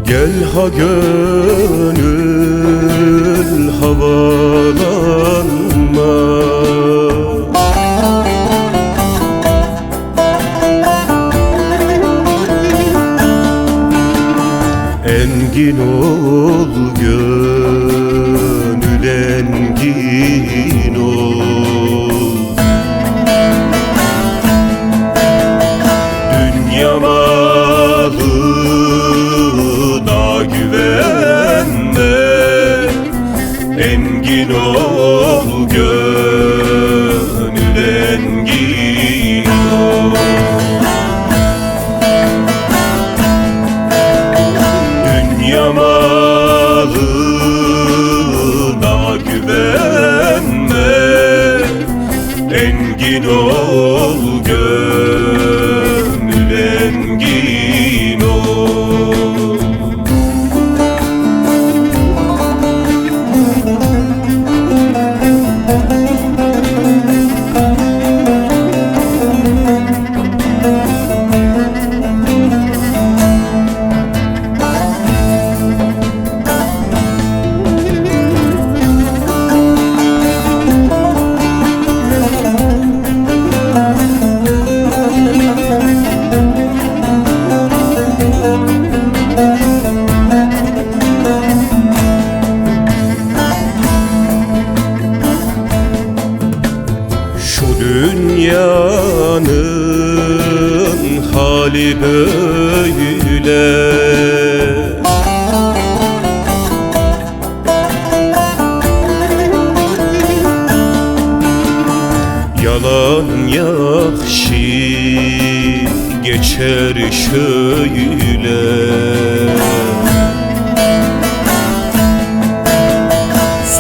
Gel ha gönül havalanma, engin ol gönül, engin ol. Dünya malına güvenme, engin ol gönül, engin ol. Dünya malına güvenme, engin ol gönül, engin ol. Dünyanın hali böyle, yalan yakşı geçer şöyle.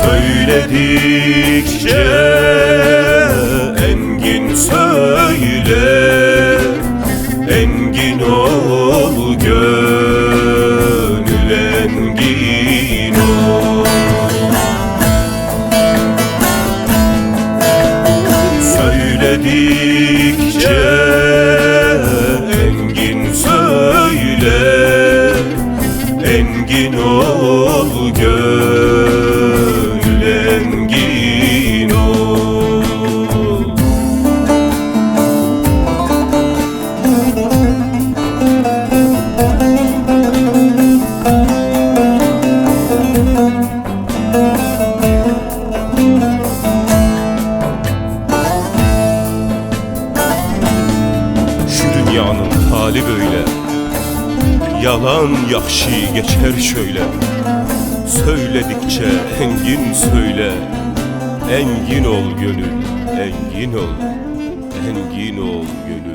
Söyledikçe engin söyle, engin ol gönül, engin ol. Söyledikçe engin söyle, engin ol gönül, engin ol. Şu dünyanın hali böyle, yalan yakşı geçer şöyle. Söyledikçe engin söyle, engin ol gönül, engin ol, engin ol gönül.